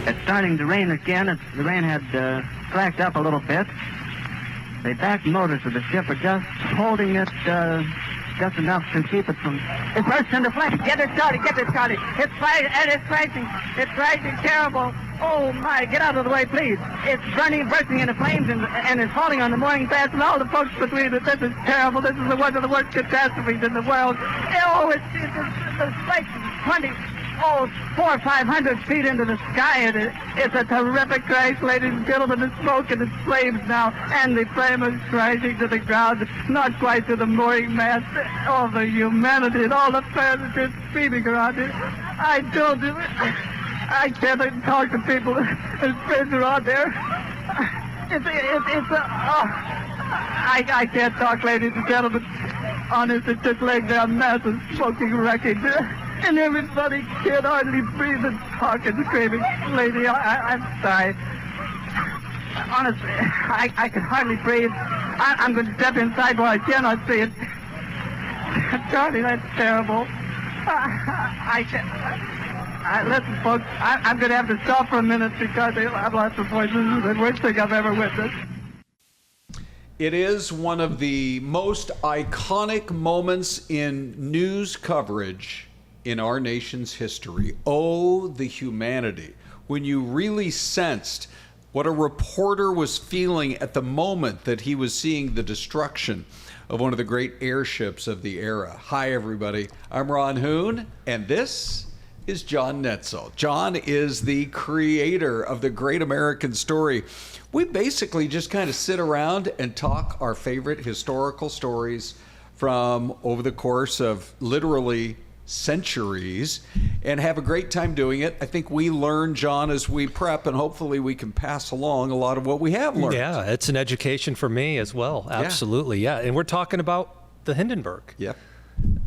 It's starting to rain again. The rain had slacked up a little bit. The back motors of the ship are just holding it just enough to keep it from... It bursts into flames. Get it started. It's crashing terrible. Oh, my, get out of the way, please. It's bursting into flames, and it's falling on the mooring mast and all the folks between it. This is terrible. This is one of the worst catastrophes in the world. Oh, it's like 400 or 500 feet into the sky, and it's a terrific crash, ladies and gentlemen. It's smoke and it's flames now, and the flame is crashing to the ground, not quite to the mooring mast. All the humanity and all the furniture speeding around it. I can't even talk to people. There's friends around there. I can't talk, ladies and gentlemen. Honest, it's just laying there, massive smoking wreckage. And everybody can't hardly breathe and talk and screaming. Lady, I'm sorry. Honestly, I can hardly breathe. I'm going to step inside where I cannot see it. Charlie, that's terrible. Listen, folks, I'm going to have to stop for a minute because I've lost the voice. This is the worst thing I've ever witnessed. It is one of the most iconic moments in news coverage in our nation's history. Oh, the humanity. When you really sensed what a reporter was feeling at the moment that he was seeing the destruction of one of the great airships of the era. Hi, everybody. I'm Ron Hoon, and this is John Netzel. John is the creator of the Great American Story. We basically just kind of sit around and talk our favorite historical stories from over the course of literally centuries and have a great time doing it. I think we learn, John, as we prep, and hopefully we can pass along a lot of what we have learned. Yeah, it's an education for me as well. Absolutely, yeah. And we're talking about the Hindenburg. Yeah.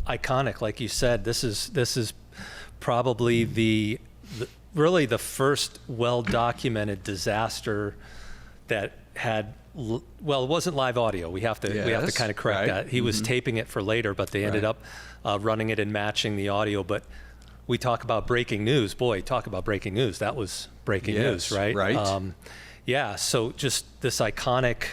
Iconic, like you said. This is probably really the first well-documented disaster that had, well, it wasn't live audio. We have to kind of correct that. He was taping it for later, but they ended up running it and matching the audio. But we talk about breaking news. Boy, talk about breaking news. That was breaking news, right? Right. So just this iconic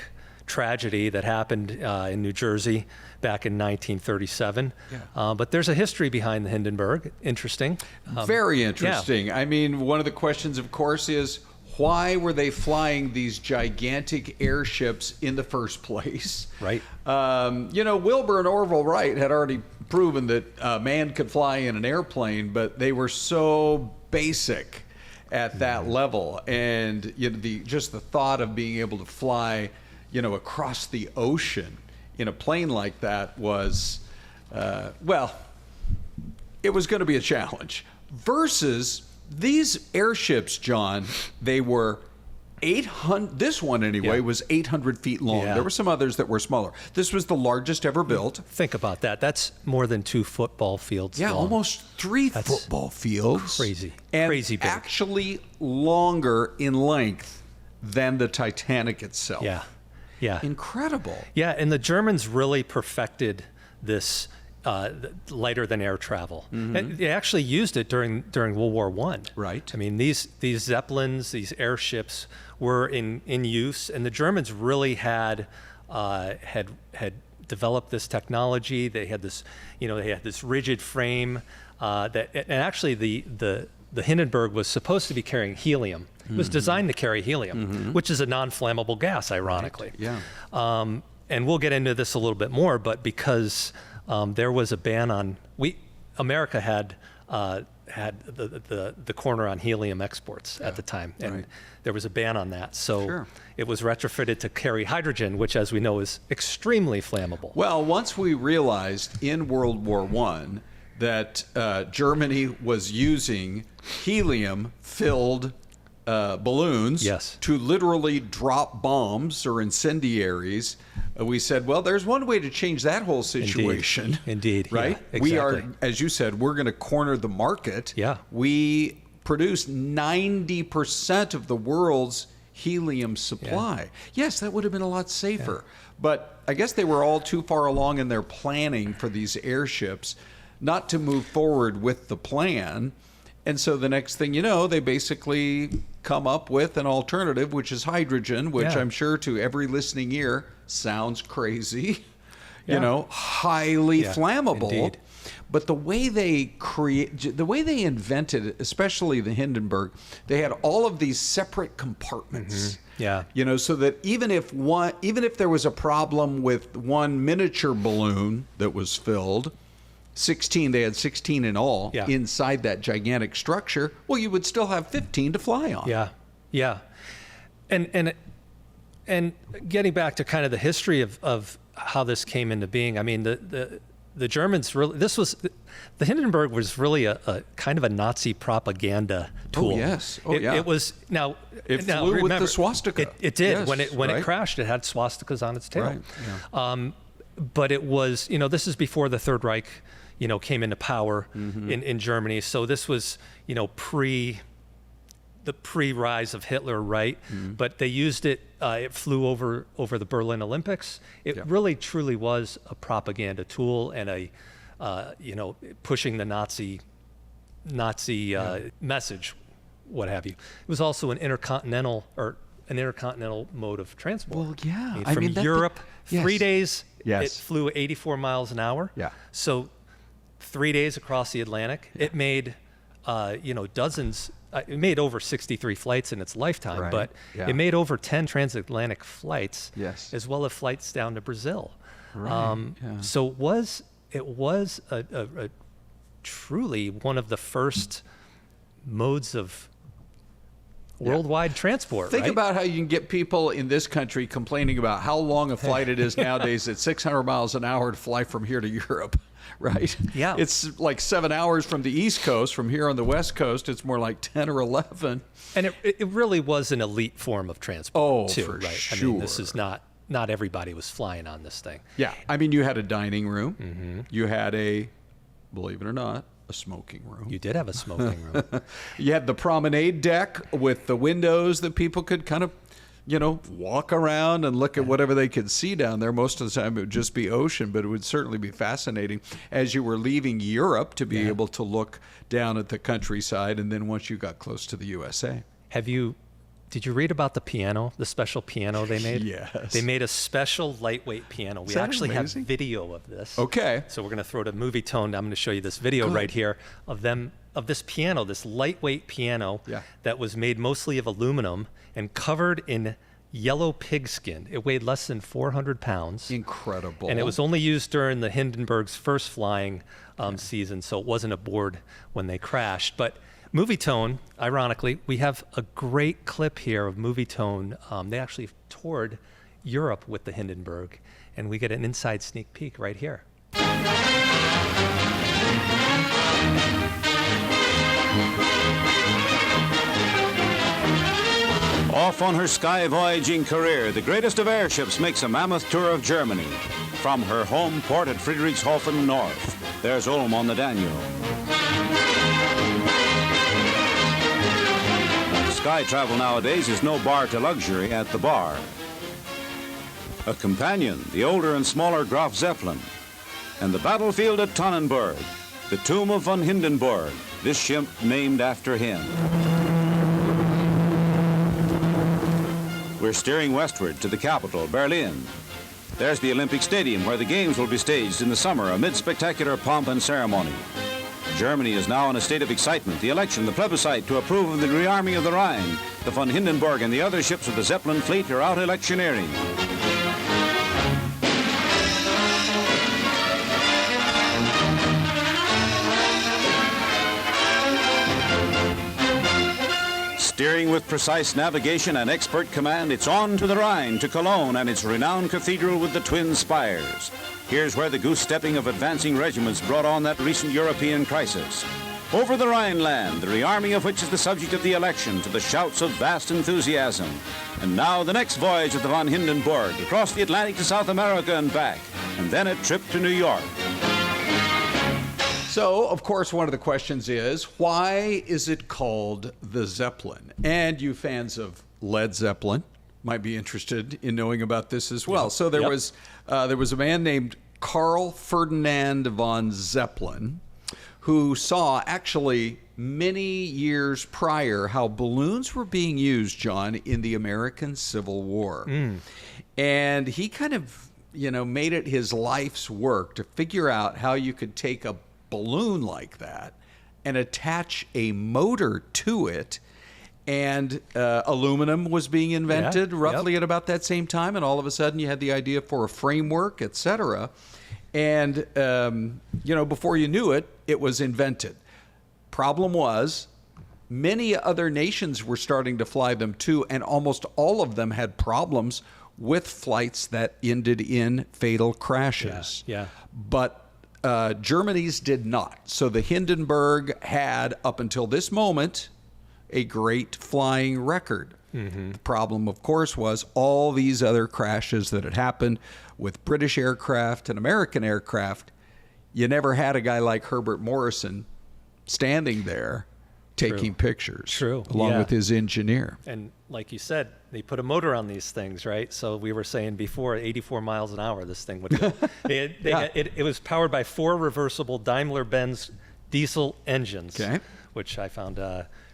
tragedy that happened in New Jersey back in 1937. But there's a history behind the Hindenburg. Interesting. Very interesting. Yeah. I mean, one of the questions, of course, is why were they flying these gigantic airships in the first place? Right. Wilbur and Orville Wright had already proven that a man could fly in an airplane, but they were so basic at that level. And just the thought of being able to fly, across the ocean in a plane like that was, it was going to be a challenge. Versus these airships, John, they were 800, this one anyway, was 800 feet long. There were some others that were smaller. This was the largest ever built. Think about that. That's more than 2 football fields long. Almost 3 football fields. Crazy. And crazy big. Actually longer in length than the Titanic itself. Yeah. Incredible. Yeah, and the Germans really perfected this lighter than air travel. And they actually used it during World War I. Right. I mean, these Zeppelins, these airships were in use, and the Germans really had developed this technology. They had this, they had this rigid frame and actually the Hindenburg was supposed to be carrying helium. It was designed to carry helium, which is a non-flammable gas, ironically. Right. Yeah. And we'll get into this a little bit more, but because there was a ban on, America had the corner on helium exports at the time, and there was a ban on that. So it was retrofitted to carry hydrogen, which, as we know, is extremely flammable. Well, once we realized in World War I that Germany was using helium-filled balloons to literally drop bombs or incendiaries, we said, well, there's one way to change that whole situation. Indeed. Right? Yeah, exactly. We are, as you said, we're going to corner the market. Yeah. We produce 90% of the world's helium supply. Yes, that would have been a lot safer. But I guess they were all too far along in their planning for these airships not to move forward with the plan. And so the next thing you know, they basically come up with an alternative, which is hydrogen, which I'm sure to every listening ear sounds crazy, highly flammable. Indeed. But the way they invented it, especially the Hindenburg, they had all of these separate compartments. So that even if there was a problem with one miniature balloon that was filled, they had 16 in all inside that gigantic structure, well, you would still have 15 to fly on. And getting back to kind of the history of how this came into being, I mean, the Germans really, the Hindenburg was really a kind of a Nazi propaganda tool. Oh, yes. It was, it flew remember, with the swastika. It did. Yes, when it crashed, it had swastikas on its tail. Right. Yeah. But it was, this is before the Third Reich, came into power in Germany. So this was, the pre-rise of Hitler, right? But they used it. It flew over the Berlin Olympics. It really, truly was a propaganda tool and pushing the Nazi message, what have you. It was also an intercontinental mode of transport. Well, yeah. From Europe, 3 days. Yes. It flew 84 miles an hour. Yeah. So 3 days across the Atlantic. It made, dozens. It made over 63 flights in its lifetime, but it made over 10 transatlantic flights, as well as flights down to Brazil. So it was a truly one of the first modes of worldwide transport. Think about how you can get people in this country complaining about how long a flight it is nowadays at 600 miles an hour to fly from here to Europe. Right? Yeah. It's like 7 hours from the East Coast. From here on the West Coast, it's more like 10 or 11. And it really was an elite form of transport, too, for right? sure. I mean, this is not everybody was flying on this thing. Yeah. I mean, you had a dining room. You had believe it or not, a smoking room. You did have a smoking room. You had the promenade deck with the windows that people could kind of walk around and look at whatever they could see down there. Most of the time it would just be ocean, but it would certainly be fascinating as you were leaving Europe to be able to look down at the countryside, and then once you got close to the USA. Did you read about the piano, the special piano they made? Yes. They made a special lightweight piano. We actually have video of this. Okay. So we're going to throw to Movie Tone. I'm going to show you this video right here of this piano, this lightweight piano that was made mostly of aluminum and covered in yellow pigskin. It weighed less than 400 pounds. Incredible. And it was only used during the Hindenburg's first flying season, so it wasn't aboard when they crashed. But Movie Tone, ironically, we have a great clip here of Movie Tone. They actually toured Europe with the Hindenburg, and we get an inside sneak peek right here. Off on her sky voyaging career, the greatest of airships makes a mammoth tour of Germany. From her home port at Friedrichshofen north, there's Ulm on the Danube. Sky travel nowadays is no bar to luxury at the bar. A companion, the older and smaller Graf Zeppelin. And the battlefield at Tannenberg, the tomb of von Hindenburg, this ship named after him. We're steering westward to the capital, Berlin. There's the Olympic Stadium where the games will be staged in the summer amid spectacular pomp and ceremony. Germany is now in a state of excitement. The election, the plebiscite to approve of the rearming of the Rhine. The von Hindenburg and the other ships of the Zeppelin fleet are out electioneering. Steering with precise navigation and expert command, it's on to the Rhine, to Cologne and its renowned cathedral with the twin spires. Here's where the goose-stepping of advancing regiments brought on that recent European crisis. Over the Rhineland, the rearming of which is the subject of the election, to the shouts of vast enthusiasm. And now the next voyage of the von Hindenburg, across the Atlantic to South America and back, and then a trip to New York. So, of course, one of the questions is, why is it called the Zeppelin? And you fans of Led Zeppelin might be interested in knowing about this as well. So there was a man named Carl Ferdinand von Zeppelin, who saw actually many years prior how balloons were being used, John, in the American Civil War. And he kind of, made it his life's work to figure out how you could take a balloon like that and attach a motor to it. And aluminum was being invented roughly at about that same time. And all of a sudden you had the idea for a framework, etc. And, before you knew it, it was invented. Problem was, many other nations were starting to fly them too, and almost all of them had problems with flights that ended in fatal crashes. But Germany's did not. So the Hindenburg had, up until this moment, a great flying record. The problem, of course, was all these other crashes that had happened with British aircraft and American aircraft. You never had a guy like Herbert Morrison standing there taking pictures along with his engineer. And like you said, they put a motor on these things, right? So we were saying before, 84 miles an hour this thing would go. It was powered by 4 reversible Daimler-Benz diesel engines, which I found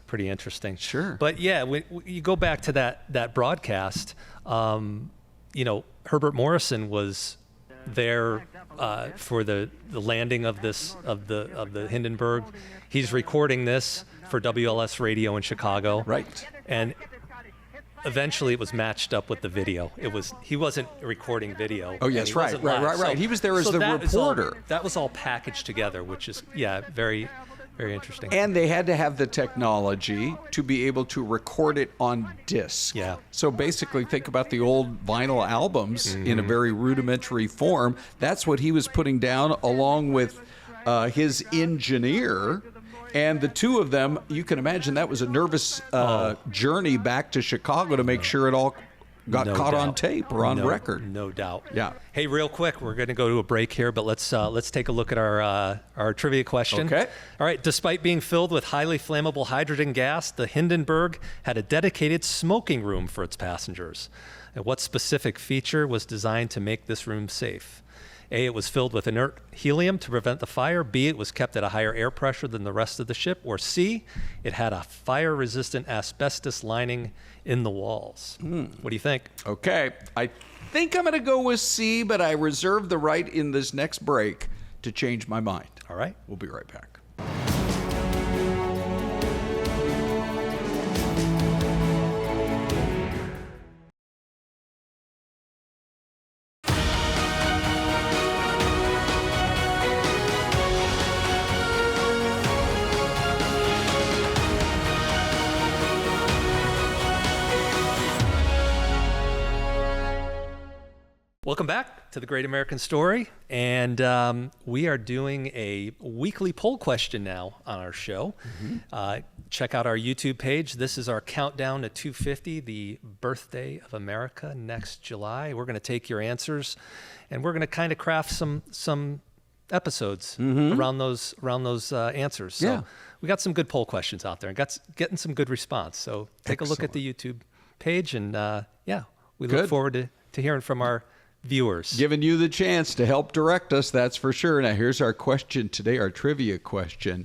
pretty interesting. Sure. But yeah, you go back to that broadcast, Herbert Morrison was there for the landing of the Hindenburg. He's recording this for WLS radio in Chicago. Right. And eventually it was matched up with the video. He wasn't recording video. Oh yes, right. So, he was there as the reporter. That was all packaged together, which is very, very interesting. And they had to have the technology to be able to record it on disc. So basically, think about the old vinyl albums in a very rudimentary form. That's what he was putting down along with his engineer. And the two of them, you can imagine that was a nervous journey back to Chicago to make sure it all got caught on tape or on record. No doubt. Yeah. Hey, real quick, we're going to go to a break here, but let's take a look at our trivia question. Okay. All right. Despite being filled with highly flammable hydrogen gas, the Hindenburg had a dedicated smoking room for its passengers. And what specific feature was designed to make this room safe? A, it was filled with inert helium to prevent the fire. B, it was kept at a higher air pressure than the rest of the ship. Or C, it had a fire-resistant asbestos lining in the walls. What do you think? Okay. I think I'm going to go with C, but I reserve the right in this next break to change my mind. All right. We'll be right back. Welcome back to The Great American Story, and we are doing a weekly poll question now on our show. Check out our YouTube page. This is our countdown to 250, the birthday of America, next July. We're going to take your answers, and we're going to kind of craft some episodes around those answers. So we got some good poll questions out there, and getting some good response. So take a look at the YouTube page, and we look forward to hearing from our viewers. Giving you the chance to help direct us, that's for sure. Now, here's our question today, our trivia question.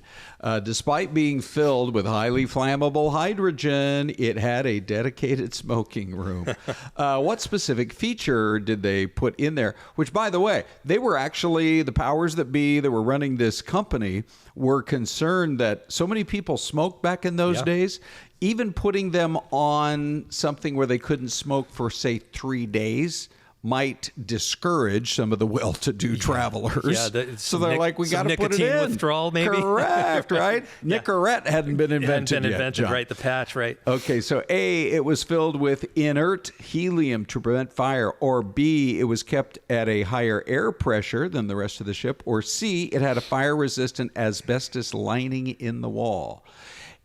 Despite being filled with highly flammable hydrogen, it had a dedicated smoking room. What specific feature did they put in there? Which, by the way, they were actually, the powers that be that were running this company were concerned that so many people smoked back in those days. Even putting them on something where they couldn't smoke for, say, 3 days might discourage some of the well-to-do travelers. So they're like, we got to put it in. Withdrawal, maybe. Correct, right? Nicorette hadn't been invented yet. Right? The patch, right? Okay, so A, it was filled with inert helium to prevent fire, or B, it was kept at a higher air pressure than the rest of the ship, or C, it had a fire-resistant asbestos lining in the wall.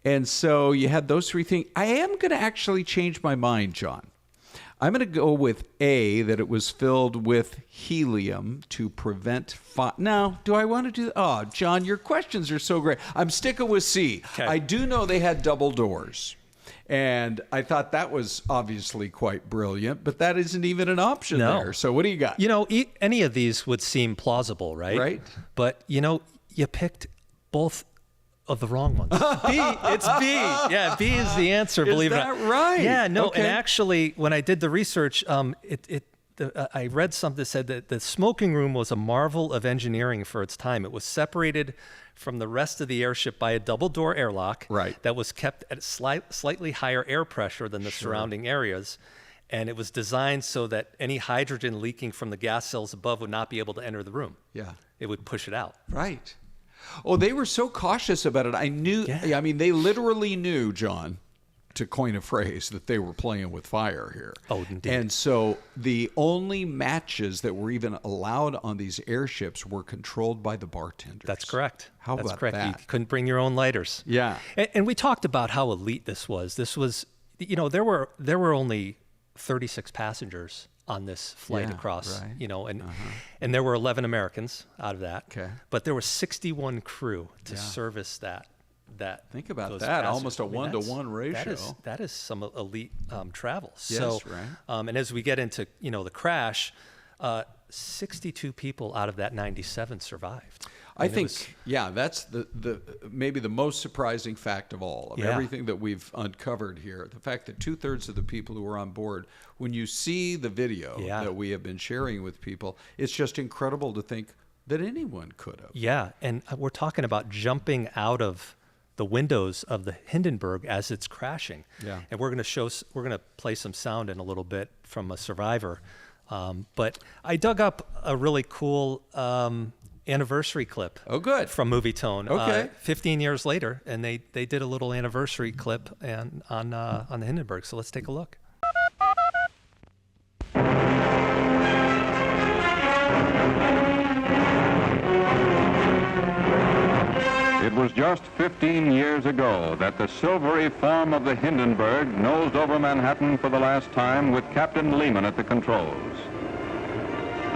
And so you had those three things. I am going to actually change my mind, John. I'm going to go with A, that it was filled with helium to prevent fire. Now, do I want to do... Oh, John, your questions are so great. I'm sticking with C. Okay. I do know they had double doors. And I thought that was obviously quite brilliant, but that isn't even an option there. So what do you got? Any of these would seem plausible, right? Right. But, you picked both of the wrong ones. B, it's B. Yeah, B is the answer, believe it or not. Is that right? Yeah, no, Okay. and actually, when I did the research, I read something that said that the smoking room was a marvel of engineering for its time. It was separated from the rest of the airship by a double-door airlock Right. that was kept at slightly higher air pressure than the surrounding areas. And it was designed so that any hydrogen leaking from the gas cells above would not be able to enter the room. Yeah. It would push it out. Right. Oh, they were so cautious about it. I knew, Yeah. I mean, they literally knew, John, to coin a phrase, that they were playing with fire here. Oh, indeed. And so the only matches that were even allowed on these airships were controlled by the bartenders. That's correct. How That's about correct. that? You couldn't bring your own lighters. Yeah. And we talked about how elite this was. This was, you know, there were only 36 passengers on this flight Yeah, across, right. you know, and there were 11 Americans out of that. Okay. But there were 61 crew to service that. Think about those that, passengers. almost a I mean, 1-to-1 ratio. That is some elite travel. Yes, So, right. and as we get into, you know, the crash, 62 people out of that 97 survived. I And it think, was- yeah, that's the maybe the most surprising fact of all, of Yeah. everything that we've uncovered here. The fact that 2/3 of the people who were on board, when you see the video Yeah. that we have been sharing with people, it's just incredible to think that anyone could have. Yeah, and we're talking about jumping out of the windows of the Hindenburg as it's crashing. Yeah. And we're going to play some sound in a little bit from a survivor. But I dug up a really cool anniversary clip. Oh, good. From Movie Tone. Okay. 15 years later, and they did a little anniversary clip on the Hindenburg. So let's take a look. It was just 15 years ago that the silvery form of the Hindenburg nosed over Manhattan for the last time with Captain Lehman at the controls.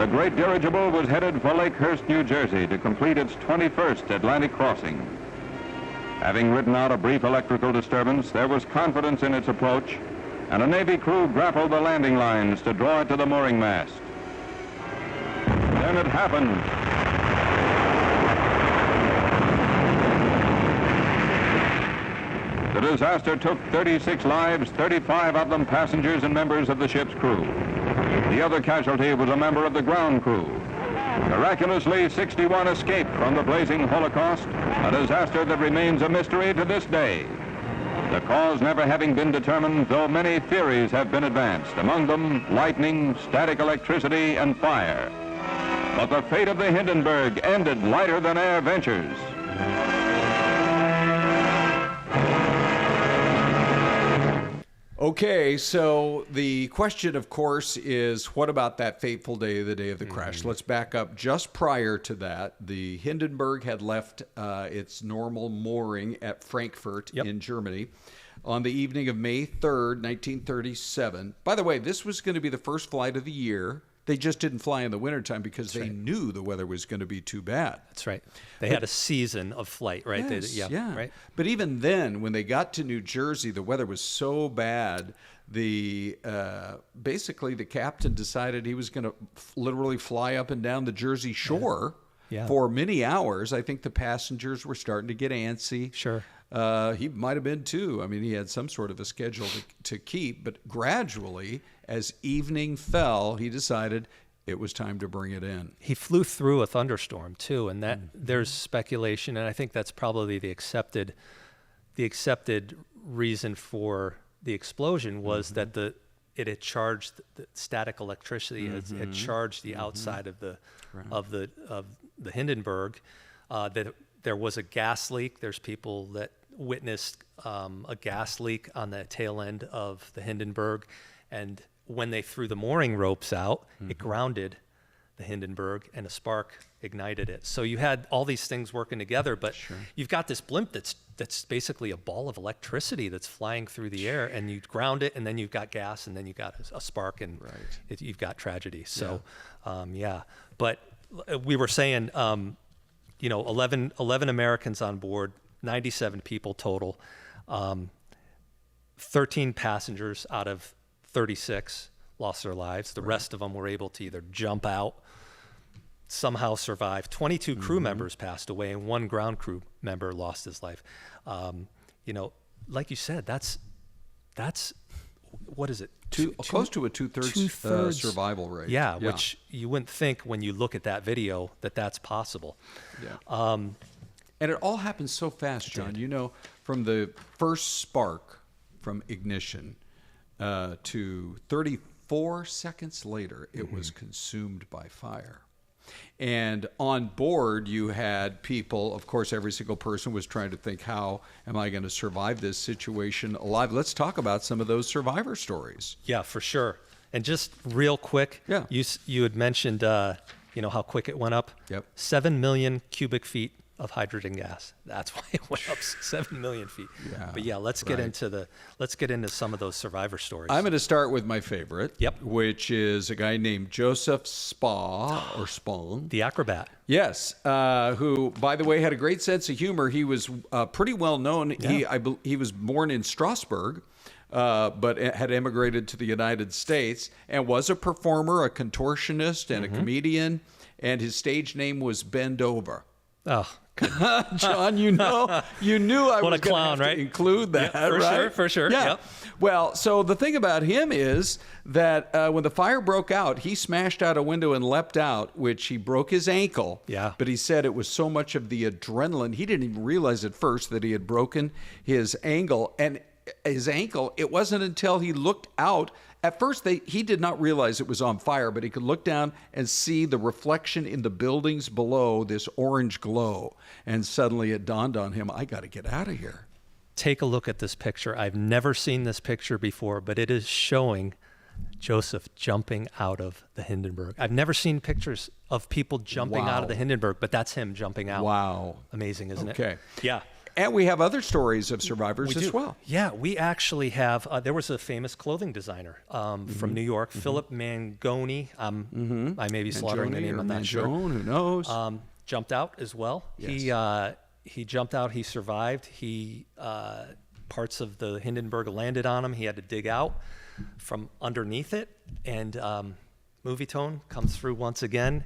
The great dirigible was headed for Lakehurst, New Jersey to complete its 21st Atlantic crossing. Having ridden out a brief electrical disturbance, there was confidence in its approach, and a Navy crew grappled the landing lines to draw it to the mooring mast. Then it happened. The disaster took 36 lives, 35 of them passengers and members of the ship's crew. The other casualty was a member of the ground crew. Miraculously, 61 escaped from the blazing Holocaust, a disaster that remains a mystery to this day. The cause never having been determined, though many theories have been advanced, among them lightning, static electricity, and fire. But the fate of the Hindenburg ended lighter than air ventures. Okay, so the question, of course, is what about that fateful day, the day of the crash? Let's back up just prior to that. The Hindenburg had left its normal mooring at Frankfurt in Germany on the evening of May 3rd, 1937. By the way, this was going to be the first flight of the year. They just didn't fly in the wintertime because they knew the weather was going to be too bad. That's right. They had a season of flight, right? Yes, yeah. Right. But even then, when they got to New Jersey, the weather was so bad. Basically, the captain decided he was going to literally fly up and down the Jersey shore for many hours. I think the passengers were starting to get antsy. Sure. He might have been too. I mean, he had some sort of a schedule to keep, but gradually, as evening fell, he decided it was time to bring it in. He flew through a thunderstorm too, and that there's speculation, and I think that's probably the accepted reason for the explosion was that it had charged the static electricity, it had charged the outside of the Hindenburg, that there was a gas leak. There's people that witnessed a gas leak on the tail end of the Hindenburg, and when they threw the mooring ropes out, it grounded the Hindenburg, and a spark ignited it. So you had all these things working together, but you've got this blimp that's basically a ball of electricity that's flying through the air, and you ground it, and then you've got gas, and then you've got a spark, and you've got tragedy. So, But we were saying, 11 Americans on board, 97 people total, 13 passengers out of 36 lost their lives. The rest of them were able to either jump out somehow survived. 22 crew members passed away, and 1 ground crew member lost his life. You know, like you said, that's what is it? Close to a two-thirds survival rate. Yeah, which you wouldn't think when you look at that video that that's possible. Yeah. And it all happens so fast, John. You know, from the first spark from ignition to 34 seconds later, it was consumed by fire. And on board, you had people, of course, every single person was trying to think, how am I going to survive this situation alive? Let's talk about some of those survivor stories. Yeah, for sure. And just real quick, you had mentioned, you know, how quick it went up. Yep. 7 million cubic feet of hydrogen gas. That's why it went up 7 million feet. Yeah, but yeah, let's get into some of those survivor stories. I'm going to start with my favorite, Yep. which is a guy named Joseph Spahn. The acrobat. Yes, who, by the way, had a great sense of humor. He was pretty well known. Yeah. He was born in Strasbourg, but had emigrated to the United States and was a performer, a contortionist, and a comedian. And his stage name was Bend Over. Oh, John, you knew I was going to include that, right? For sure. Yeah. Yep. Well, so the thing about him is that when the fire broke out, he smashed out a window and leapt out, which he broke his ankle. Yeah. But he said it was so much of the adrenaline, he didn't even realize at first that he had broken his ankle. And his ankle, it wasn't until he looked out. At first, he did not realize it was on fire, but he could look down and see the reflection in the buildings below, this orange glow. And suddenly it dawned on him, I got to get out of here. Take a look at this picture. I've never seen this picture before, but it is showing Joseph jumping out of the Hindenburg. I've never seen pictures of people jumping out of the Hindenburg, but that's him jumping out. Wow. Amazing, isn't it? Okay. Yeah. And we have other stories of survivors as well. Yeah, we actually have, there was a famous clothing designer from New York, Philip Mangoni. I may be slaughtering the name, I'm not sure. Who knows? Jumped out as well. Yes. He jumped out, he survived. Parts of the Hindenburg landed on him. He had to dig out from underneath it. And Movie Tone comes through once again.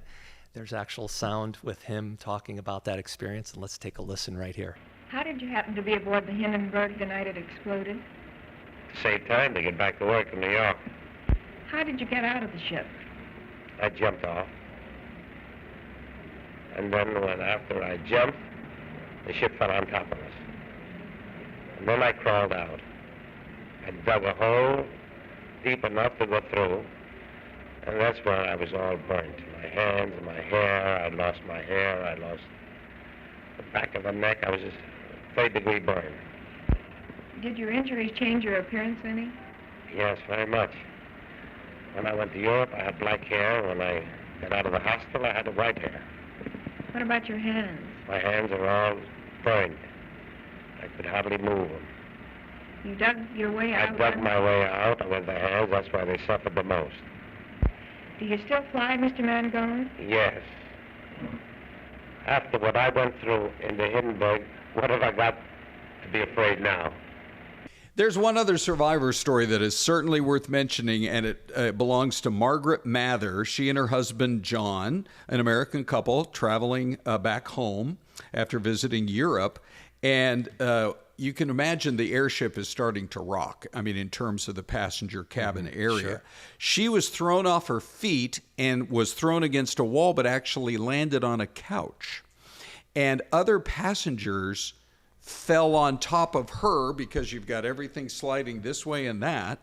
There's actual sound with him talking about that experience. And let's take a listen right here. How did you happen to be aboard the Hindenburg the night it exploded? To save time to get back to work in New York. How did you get out of the ship? I jumped off. And then after I jumped, the ship fell on top of us. And then I crawled out. I dug a hole deep enough to go through. And that's when I was all burnt. My hands, my hair, I lost my hair, I lost the back of the neck. I was just third-degree burn. Did your injuries change your appearance any? Yes, very much. When I went to Europe, I had black hair. When I got out of the hospital, I had white hair. What about your hands? My hands are all burned. I could hardly move them. You dug your way out? I dug my way out with the hands. That's why they suffered the most. Do you still fly, Mr. Mangone? Yes. After what I went through in the Hindenburg, what have I got to be afraid now? There's one other survivor story that is certainly worth mentioning, and it belongs to Margaret Mather. She and her husband, John, an American couple, traveling back home after visiting Europe. And you can imagine the airship is starting to rock, I mean, in terms of the passenger cabin area. Sure. She was thrown off her feet and was thrown against a wall, but actually landed on a couch. And other passengers fell on top of her because you've got everything sliding this way and that.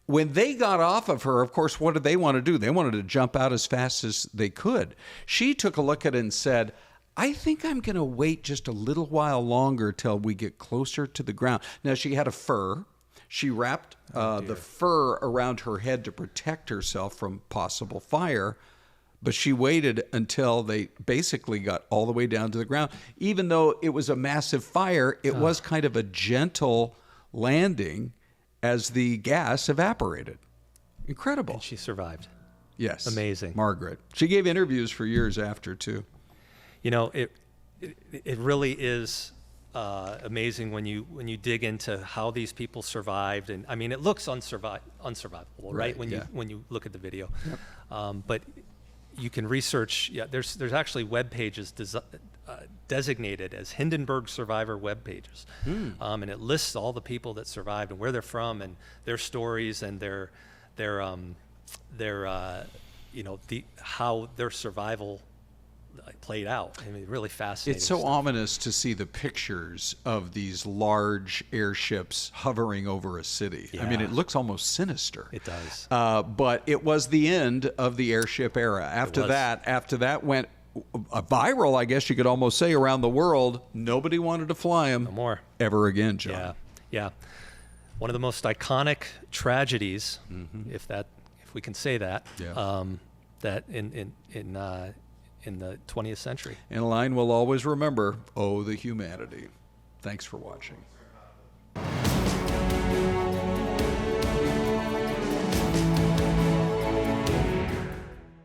When they got off of her, of course, what did they want to do? They wanted to jump out as fast as they could. She took a look at it and said, I think I'm going to wait just a little while longer till we get closer to the ground. Now, she had a fur. She wrapped the fur around her head to protect herself from possible fire. But she waited until they basically got all the way down to the ground. Even though it was a massive fire, it was kind of a gentle landing as the gas evaporated. Incredible. And she survived. Yes. Amazing. Margaret. She gave interviews for years after, too. You know, it really is amazing when you dig into how these people survived. And I mean, it looks unsurvivable, right? When you look at the video. Yep. But you can research. Yeah, there's actually web pages designated as Hindenburg survivor web pages, and it lists all the people that survived and where they're from and their stories and their how their survival played out. I mean, really fascinating. It's so stuff. ominous to see the pictures of these large airships hovering over a city. I mean, Yeah. it looks almost sinister. It does. But it was the end of the airship era. After that went viral, I guess you could almost say, around the world. Nobody wanted to fly them No more. ever again, John. Yeah. One of the most iconic tragedies, if we can say that, that in the 20th century. And a line we'll always remember, oh, the humanity. Thanks for watching.